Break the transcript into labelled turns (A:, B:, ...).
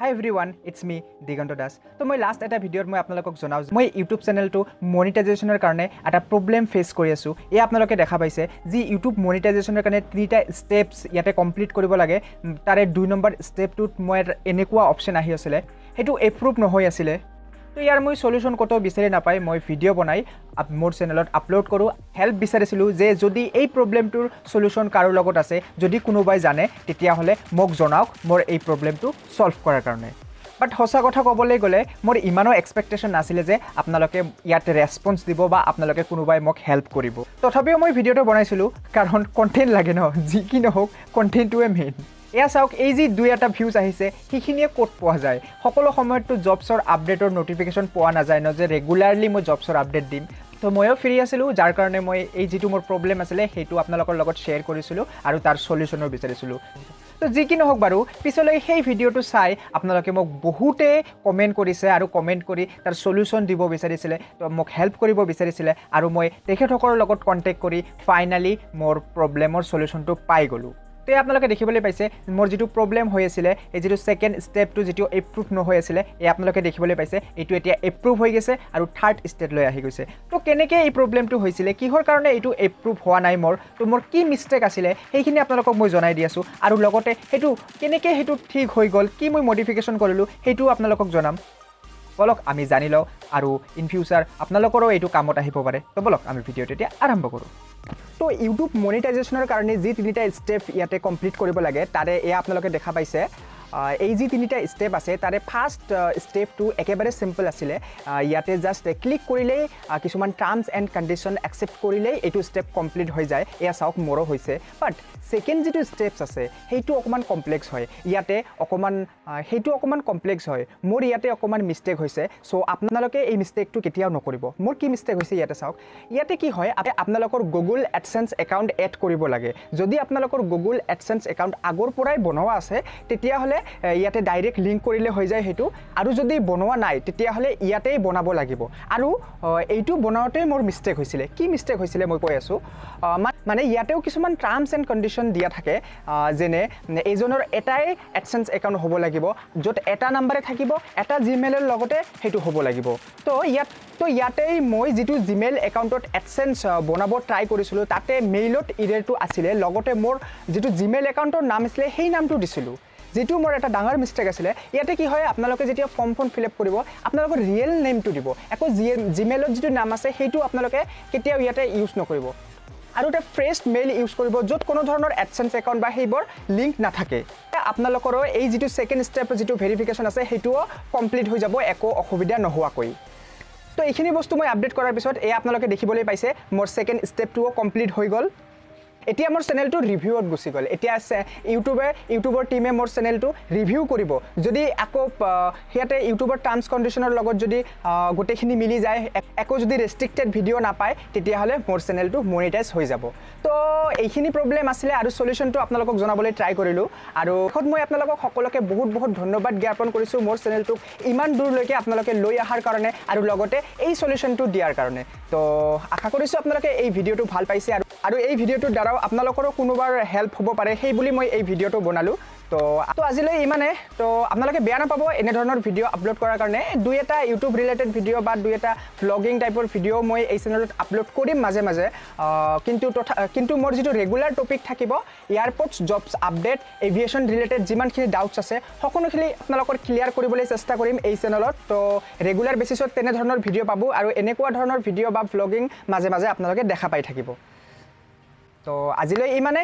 A: Hi everyone, it's me Diganta Das. So মই last এটা ভিডিঅ'ত মই আপোনালোকক জনাও মই ইউটিউব চেনেলটো মনিটাইজেশনৰ কাৰণে এটা প্ৰবলেম ফেস কৰি আছো। এই আপোনালোকে দেখা পাইছে যে ইউটিউব মনিটাইজেশনৰ কাৰণে তিনিটা স্টেপস ইয়াতে কমপ্লিট কৰিব লাগে। তাৰে 2 নম্বৰ স্টেপটোত মই এনেকুৱা অপচন আহি আছিল হেতু এপ্ৰুভ নহৈ আছিল। তো ইয়াৰ মই সলিউশন কত বিচাৰি নাপাই মই ভিডিঅ' বনাই মোৰ চেনেলত আপলোড কৰো। হেল্প বিচাৰিছিলো যে যদি এই প্ৰবলেমটোৰ সলিউশন কাৰো লগত আছে যদি কোনোবাই জানে তেতিয়া হলে মোক জনাওক মোৰ এই প্ৰবলেমটো সলভ কৰাৰ কাৰণে। বাট হসা কথা ক'বলৈ গ'লে মোৰ ইমানো এক্সপেক্টেশন নাছিলে যে আপোনালোকে ইয়াতে ৰেসপন্স দিব বা আপোনালোকে কোনোবাই মোক হেল্প কৰিব। তথাপিও মই ভিডিঅ'টো বনাইছিলো কাৰণ কন্টেন্ট লাগে ন, যি কি নহওক কন্টেন্টটোৱে মেইন। এয়া চাওক এই যে 2-এটা ভিউজ আহিছে সেইখিনিয়ে কোড পোৱা যায়। সকলো সময়তো জবছৰ আপডেটৰ নটিফিকেশন পোৱা নাযায় ন যে ৰেগুলাৰলি মই জবছৰ আপডেট দিম। তো ময়ো ফ্ৰী আছিলোঁ যাৰ কাৰণে মই এই যিটো মোৰ প্ৰবলেম আছিলে সেইটো আপোনালোকৰ লগত শ্বেয়াৰ কৰিছিলোঁ আৰু তাৰ সলিউশনো বিচাৰিছিলোঁ। তো যি কি নহওক বাৰু পিছলৈ সেই ভিডিঅ'টো চাই আপোনালোকে মোক বহুতে কমেণ্ট কৰিছে আৰু কমেণ্ট কৰি তাৰ সলিউশন দিব বিচাৰিছিলে, তো মোক হেল্প কৰিব বিচাৰিছিলে আৰু মই তেখেতসকলৰ লগত কণ্টেক্ট কৰি ফাইনালি মোৰ প্ৰবলেমৰ সলিউশনটো পাই গ'লোঁ। তো আপোনালোকে দেখিবলৈ পাইছে মোৰ যেটো প্ৰবলেম হৈ আছিল এই যেটো সেকেন্ড স্টেপটো যেটো এপ্ৰুভ নহৈ আছিল এই আপোনালোকে দেখিবলৈ পাইছে এইটো এতিয়া এপ্ৰুভ হৈ গৈছে আৰু থাৰ্ড স্টেপ লৈ আহি গৈছে। তো কেনেকৈ এই প্ৰবলেমটো হৈছিল, কিহৰ কাৰণে এইটো এপ্ৰুভ হোৱা নাই মোৰ, তো মোৰ কি মিষ্টেক আছিল সেইখিনি আপোনালোকক মই জনাই দি আছো আৰু লগতে হেতু কেনেকৈ হেতু ঠিক হৈ গ'ল, কি মই মডিফিকেশন কৰিলো হেতু আপোনালোকক জনাম। বলক আমি জানি লওঁ আৰু ইন ফিউচাৰ আপোনালোকৰো এইটো কামত আহিব পাৰে। তো বলক আমি ভিডিঅ'টো এতিয়া আৰম্ভ কৰোঁ। তো ইউটিউব মনিটাইজেশনৰ কাৰণে যি তিনিটা স্টেপ ইয়াতে কমপ্লিট কৰিব লাগে তাৰে এয়া আপোনালোকে দেখা পাইছে। এই যি তিনিটা স্টেপ আছে তাৰে ফাৰ্ষ্ট স্টেপটো একেবাৰে সিম্পল আছিল। ইয়াতে জাষ্ট ক্লিক কৰিলেই কিছুমান টাৰ্মছ এণ্ড কণ্ডিশ্যন একচেপ্ট কৰিলেই এইটো স্টেপ কমপ্লিট হৈ যায়। এয়া চাওক মোৰো হৈছে। বাট সেকেন্ড যেটো স্টেপছ আছে সেইটো অকমান কমপ্লেক্স হয়। ইয়াতে অকমান কমপ্লেক্স হয়। মোৰ ইয়াতে অকমান মিষ্টেক হৈছে। সো আপোনালোকে এই মিষ্টেকটো কেতিয়াও নকৰিব। মোৰ কি মিষ্টেক হৈছে ইয়াতে চাওক। ইয়াতে কি হয় আপোনালোকৰ গুগল এডসেন্স একাউণ্ট এড কৰিব লাগে। যদি আপোনালোকৰ গুগল এডসেন্স একাউণ্ট আগৰ পৰাই বনোৱা আছে তেতিয়াহ'লে ইয়াতে ডাইৰেক্ট লিংক কৰিলে হৈ যায় হেতু, আৰু যদি বনোৱা নাই তেতিয়াহ'লে ইয়াতেই বনাব লাগিব। আৰু এইটো বনাওঁতে মোৰ মিষ্টেক হৈছিলে। কি মিষ্টেক হৈছিলে মই কৈ আছোঁ। মানে ইয়াতেও কিছুমান টাৰ্মছ এণ্ড কণ্ডিশ্যন দিয়া থাকে যেনে এইজনৰ এটাই এডসেন্স একাউণ্ট হ'ব লাগিব, য'ত এটা নাম্বাৰে থাকিব, এটা জিমেইলৰ লগতে সেইটো হ'ব লাগিব। তো ইয়াতেই মই যিটো জিমেইল একাউণ্টত এডসেন্স বনাব ট্ৰাই কৰিছিলোঁ তাতে মেইলত ইৰেৰটো আছিলে, লগতে মোৰ যিটো জিমেইল একাউণ্টৰ নাম আছিলে সেই নামটো দিছিলোঁ, যেটো মোৰ এটা ডাঙৰ মিষ্টেক আছিলে। ইয়াতে কি হয় আপোনালোকে যেতিয়া ফৰ্মখন ফিল আপ কৰিব আপোনালোকৰ ৰিয়েল নেমটো দিব, আকৌ জিমেইলত যিটো নাম আছে সেইটো আপোনালোকে কেতিয়াও ইয়াতে ইউজ নকৰিব। আৰু এটা ফ্ৰেছ মেইল ইউজ কৰিব য'ত কোনো ধৰণৰ এডসেন্স একাউণ্ট বা সেইবোৰ লিংক নাথাকে। আপোনালোকৰো এই যিটো সেকেন্ড ষ্টেপ যিটো ভেৰিফিকেশ্যন আছে সেইটোও কমপ্লিট হৈ যাব একো অসুবিধা নোহোৱাকৈ। তো এইখিনি বস্তু মই আপডেট কৰাৰ পিছত এয়া আপোনালোকে দেখিবলৈ পাইছে মোৰ সেকেন্ড ষ্টেপটোও কমপ্লিট হৈ গ'ল। এতিয়া মোৰ চেনেলটো ৰিভিউত গুচি গ'ল। এতিয়া ইউটিউবৰ টিমে মোৰ চেনেলটো ৰিভিউ কৰিব। যদি আকৌ সিহঁতে ইউটিউবৰ টাৰ্মছ কণ্ডিশ্যনৰ লগত যদি গোটেইখিনি মিলি যায়, একো যদি ৰেষ্ট্ৰিক্টেড ভিডিঅ' নাপায় তেতিয়াহ'লে মোৰ চেনেলটো মনিটাইজ হৈ যাব। তো এইখিনি প্ৰবলেম আছিলে আৰু সলিউশনটো আপোনালোকক জনাবলৈ ট্ৰাই কৰিলোঁ। আৰু শেষত মই আপোনালোকক সকলোকে বহুত বহুত ধন্যবাদ জ্ঞাপন কৰিছোঁ মোৰ চেনেলটোক ইমান দূৰলৈকে আপোনালোকে লৈ অহাৰ কাৰণে আৰু লগতে এই সলিউশনটো দিয়াৰ কাৰণে। তো আশা কৰিছোঁ আপোনালোকে এই ভিডিঅ'টো ভাল পাইছে আৰু এই ভিডিঅ'টোৰ দ্বাৰাও আপোনালোকৰো কোনোবাৰ হেল্প হ'ব পাৰে সেই বুলি মই এই ভিডিঅ'টো বনালোঁ। তো আজিলৈ ইমানে। তো আপোনালোকে বেয়া নাপাব এনেধৰণৰ ভিডিঅ' আপলোড কৰাৰ কাৰণে। 2-এটা ইউটিউব ৰিলেটেড ভিডিঅ' বা 2-এটা ভ্লগিং টাইপৰ ভিডিঅ' মই এই চেনেলত আপলোড কৰিম মাজে মাজে। কিন্তু মোৰ যিটো ৰেগুলাৰ টপিক থাকিব এয়াৰপৰ্টছ জবছ আপডেট এভিয়েশ্যন ৰিলেটেড যিমানখিনি ডাউটছ আছে সকলোখিনি আপোনালোকৰ ক্লিয়াৰ কৰিবলৈ চেষ্টা কৰিম এই চেনেলত। তো ৰেগুলাৰ বেচিছত তেনেধৰণৰ ভিডিঅ' পাব আৰু এনেকুৱা ধৰণৰ ভিডিঅ' বা ভ্লগিং মাজে মাজে আপোনালোকে দেখা পাই থাকিব। তো আজিলৈ ইমানে।